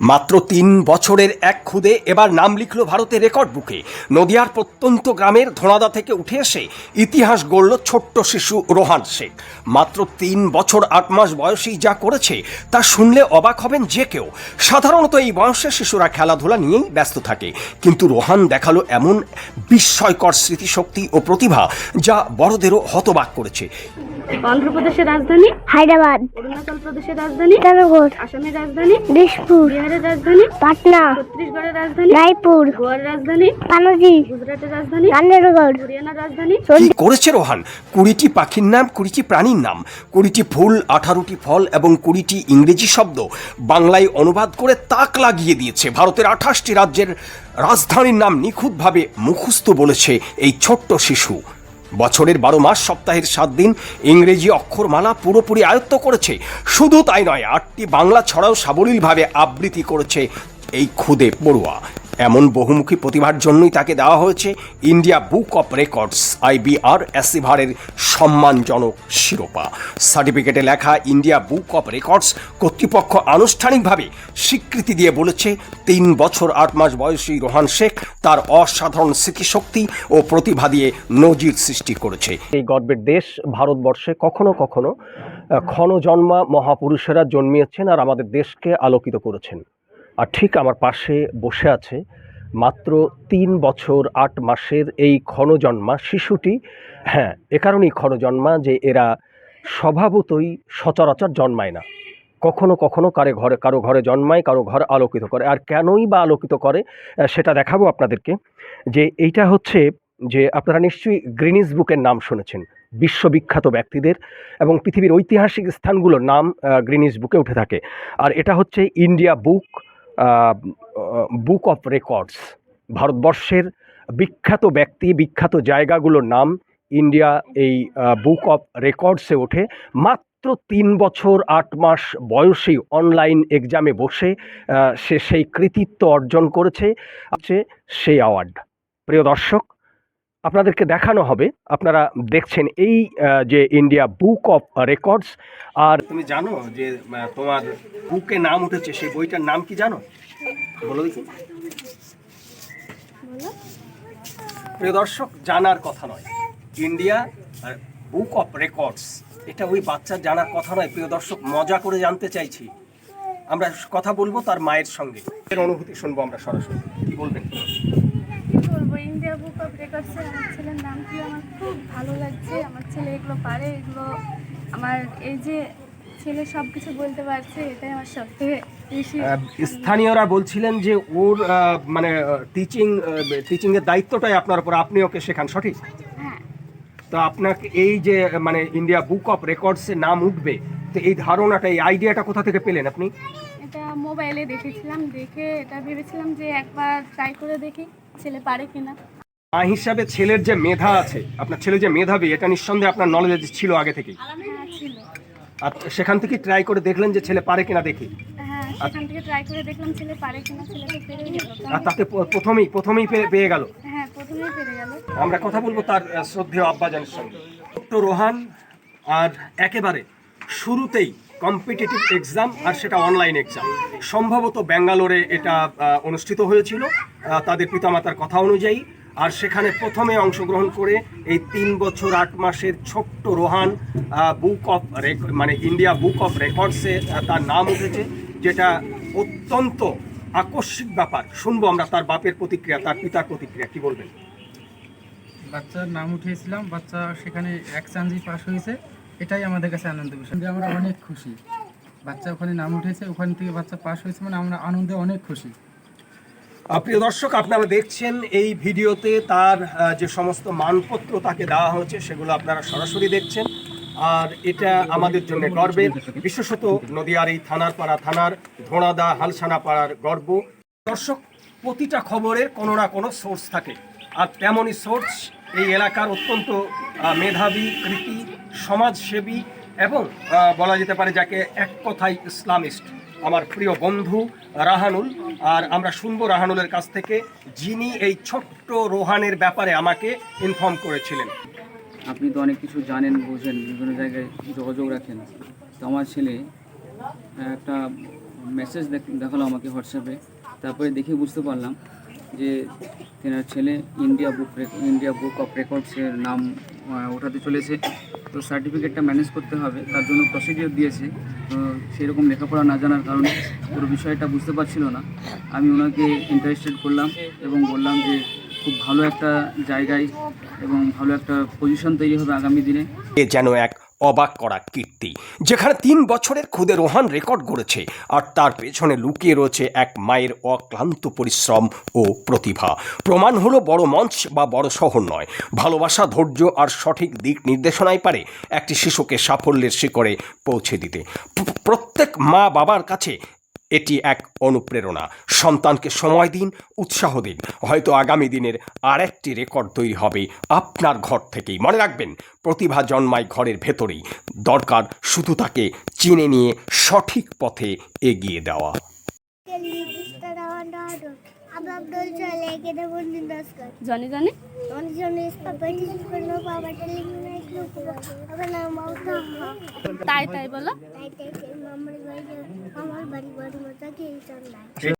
মাত্র ৩ বছরের এক খুদে এবার নাম লিখল ভারতের রেকর্ড বুকে। নদিয়ার প্রত্যন্ত গ্রামের ধোঁড়াদা থেকে উঠে এসে ইতিহাস গড়ল ছোট্ট শিশু রোহান শেখ। মাত্র ৩ বছর ৮ মাস বয়সেই যা করেছে তা শুনলে অবাক হবেন যে কেউ। সাধারণত এই বয়সের শিশুরা খেলাধুলা নিয়েই ব্যস্ত থাকে, কিন্তু রোহান দেখালো এমন বিস্ময়কর স্মৃতিশক্তি ও প্রতিভা যা বড়দেরও হতবাক করেছে। অন্ধ্রপ্রদেশের রাজধানী হায়দ্রাবাদ, অরুণাচল প্রদেশের রাজধানী ইটানগর, আসামের রাজধানী দিসপুর, বিহারের রাজধানী পাটনা, ছত্তিশগড়ের রাজধানী রায়পুর, গোয়ার রাজধানী পানাজি, গুজরাটের রাজধানী গান্ধীনগর। হরিয়ানার রাজধানী কি করেছে রোহান? 20টি পাখির নাম, 20টি প্রাণীর নাম, 20টি ফুল, 18টি ফল এবং 20টি ইংরেজি শব্দ বাংলায় অনুবাদ করে তাক লাগিয়ে দিয়েছে। ভারতের 28টি রাজ্যের রাজধানীর নাম নিখুঁতভাবে মুখস্থ বলেছে এই ছোট্ট শিশু। বছরের 12 মাস, সপ্তাহের 7 দিন ইংরেজি অক্ষরমালা পুরোপুরি আয়ত্ত করেছে। শুধু তাই নয়, 8টি বাংলা ছড়াও সাবলীলভাবে আবৃত্তি করেছে এই খুদে পড়ুয়া। এমন বহুমুখী প্রতিভার জন্যই তাকে দেওয়া হয়েছে India book of records IBR অ্যাচিভারের সম্মানজনক শিরোপা। সার্টিফিকেটে লেখা ইন্ডিয়া বুক অফ রেকর্ডস কর্তৃপক্ষ আনুষ্ঠানিকভাবে স্বীকৃতি দিয়ে বলেছে 3 বছর 8 মাস বয়সী রোহান শেখ তার অসাধারণ স্মৃতিশক্তি ও প্রতিভা দিয়ে নজির সৃষ্টি করেছে। এই গর্বের দেশ ভারতবর্ষে কখনো কখনো ক্ষণজন্মা মহাপুরুষেরা জন্মিয়েছেন আর আমাদের দেশকে আলোকিত করেছেন। আর ঠিক আমার পাশে বসে আছে মাত্র 3 বছর 8 মাসের এই ক্ষণজন্মা শিশুটি। হ্যাঁ, এ কারণেই ক্ষণজন্মা যে এরা স্বভাবতই সচরাচর জন্মায় না। কখনো কখনো কারো ঘরে জন্মায়, কারো ঘর আলোকিত করে। আর কেনই বা আলোকিত করে সেটা দেখাবো আপনাদেরকে। যে এইটা হচ্ছে যে আপনারা নিশ্চয়ই গ্রিনিস বুকের নাম শুনেছেন, বিশ্ববিখ্যাত ব্যক্তিদের এবং পৃথিবীর ঐতিহাসিক স্থানগুলোর নাম গ্রিনিস বুকে উঠে থাকে। আর এটা হচ্ছে ইন্ডিয়া বুক অফ রেকর্ডস। ভারতবর্ষের বিখ্যাত ব্যক্তি, বিখ্যাত জায়গাগুলোর নাম ইন্ডিয়া এই বুক অফ রেকর্ডসে ওঠে। মাত্র 3 বছর 8 মাস বয়সেই অনলাইন এক্সামে বসে সে সেই কৃতিত্ব অর্জন করেছে, আছে সেই অ্যাওয়ার্ড। প্রিয় দর্শক, আপনাদেরকে দেখানো হবে, আপনারা দেখছেন এই যে ইন্ডিয়া বুক অফ রেকর্ডস। আর তুমি জানো যে তোমার বুকে নাম উঠেছে, সেই বইটার নাম কি জানো? বলো দেখি। প্রিয় দর্শক, জানার কথা নয়, ইন্ডিয়া বুক অফ রেকর্ডস এটা ওই বাচ্চার জানার কথা নয়। প্রিয় দর্শক, মজা করে জানতে চাইছি। আমরা কথা বলবো তার মায়ের সঙ্গে, এর অনুভূতি শুনবো আমরা সরাসরি। কি বলবেন? বলবো ইন্ডিয়া বুক অফ রেকর্ডসে আমার ছেলের নাম কি, আমার খুব ভালো লাগছে। আমার ছেলে এগুলো পারে, এগুলো আমার এই যে ছেলে সব কিছু বলতে পারছে, এটাই আমার সবথেকে বেশি। স্থানীয়রা বলছিলেন যে ওর মানে টিচিং এর দায়িত্বটাই আপনার উপর, আপনি ওকে শেখান, সঠিক? হ্যাঁ। তো আপনাকে এই যে মানে ইন্ডিয়া বুক অফ রেকর্ডস এর নাম উঠবে, তো এই ধারণাটা, এই আইডিয়াটা কোথা থেকে পেলেন আপনি? এটা মোবাইলে দেখেছিলাম, দেখে এটা ভেবেছিলাম যে একবার ট্রাই করে দেখি ছেলে পারে কিনা। মা হিসাবে ছেলের যে মেধা আছে, আপনার ছেলে যে মেধাবী, এটা নিঃসন্দেহে আপনার নলেজ ছিল আগে থেকেই। হ্যাঁ, ছিল। আর সেখান থেকে ট্রাই করে দেখলেন যে ছেলে পারে কিনা দেখি। হ্যাঁ, সেখান থেকে ট্রাই করে দেখলাম ছেলে পারে কিনা, ছেলে তো পেরে গেল। আর তাতে প্রথমেই পেয়ে গেল। হ্যাঁ, প্রথমেই পেরে গেল। আমরা কথা বলবো তার শ্রদ্ধেয় আব্বাজানের সঙ্গে। তো রোহান আর একেবারে শুরুতেই কম্পিটিটিভ এক্সাম, আর সেটা অনলাইন এক্সাম, সম্ভবত ব্যাঙ্গালোরে এটা অনুষ্ঠিত হয়েছিল তাদের পিতামাতার কথা অনুযায়ী। আর সেখানে প্রথমে অংশগ্রহণ করে এই 3 বছর 8 মাসের ছোট্ট রোহান মানে ইন্ডিয়া বুক অফ রেকর্ডসে তার নাম উঠেছে, যেটা অত্যন্ত আকস্মিক ব্যাপার। শুনবো আমরা তার বাপের প্রতিক্রিয়া, তার পিতার প্রতিক্রিয়া। কি বলবেন? বাচ্চার নাম উঠিয়েছিলাম, বাচ্চা সেখানে এক চান্সই পাস হয়েছে, এটাই আমাদের কাছে আনন্দ বিষয়। আমরা অনেক খুশি, বাচ্চা ওখানে নাম উঠেছে, ওখান থেকে বাচ্চা পাস হয়েছে, মানে আমরা আনন্দে অনেক খুশি। প্রিয় দর্শক, আপনারা দেখছেন এই ভিডিওতে তার যে সমস্ত মানপত্র তাকে দেওয়া হয়েছে সেগুলো আপনারা সরাসরি দেখছেন। আর এটা আমাদের জন্য গর্বের, বিশেষত নদিয়ার এই থানার ধোঁড়াদা হালসানা পাড়ার গর্ব। দর্শক, প্রতিটা খবরের কোনো না কোনো সোর্স থাকে, আর তেমনই সোর্স এই এলাকার অত্যন্ত মেধাবী, কৃতি, সমাজসেবী এবং বলা যেতে পারে যাকে এক কথায় ইসলামিস্ট, আমার প্রিয় বন্ধু রাহানুল। আর আমরা শুনবো রাহানুলের কাছ থেকে, যিনি এই ছোট্ট রোহানের ব্যাপারে আমাকে ইনফর্ম করেছিলেন। আপনি তো অনেক কিছু জানেন, বোঝেন, বিভিন্ন জায়গায় যোগাযোগ রাখেন। তো আমার ছেলে একটা মেসেজ দেখালো আমাকে হোয়াটসঅ্যাপে। তারপরে দেখে বুঝতে পারলাম যে তেনার ছেলে ইন্ডিয়া বুক অফ রেকর্ডসের নাম ওঠাতে চলেছে। তো সার্টিফিকেটটা ম্যানেজ করতে হবে, তার জন্য প্রসিডিওর দিয়েছে। তো সেরকম লেখাপড়া না জানার কারণে পুরো বিষয়টা বুঝতে পারছিল না। আমি ওনাকে ইন্টারেস্টেড করলাম এবং বললাম যে খুব ভালো একটা জায়গায় এবং ভালো একটা পজিশন তৈরি হবে আগামী দিনে। এ যেন এক অবাক করা কীর্তি, যেখানে 3 বছরের খুদে রোহান রেকর্ড গড়েছে, আর তার পেছনে লুকিয়ে রয়েছে এক মায়ের অক্লান্ত পরিশ্রম ও প্রতিভা। প্রমাণ হলো বড় মঞ্চ বা বড় শহর নয়, ভালোবাসা, ধৈর্য আর সঠিক দিক নির্দেশনাই পারে একটি শিশুকে সাফল্যের শিখরে পৌঁছে দিতে। প্রত্যেক মা বাবার কাছে এটি এক অনুপ্রেরণা। সন্তানকে সময় দিন, উৎসাহ দিন, হয়তো আগামী দিনের আরেকটি রেকর্ড তৈরি হবে আপনার ঘর থেকেই। মনে রাখবেন, প্রতিভা জন্মায় ঘরের ভেতরেই, দরকার শুধু তাকে চিনে নিয়ে সঠিক পথে এগিয়ে দেওয়া। জনি জনি তাই তাই বলো। আমার বাড়ি বড় মজা খেয়েছি।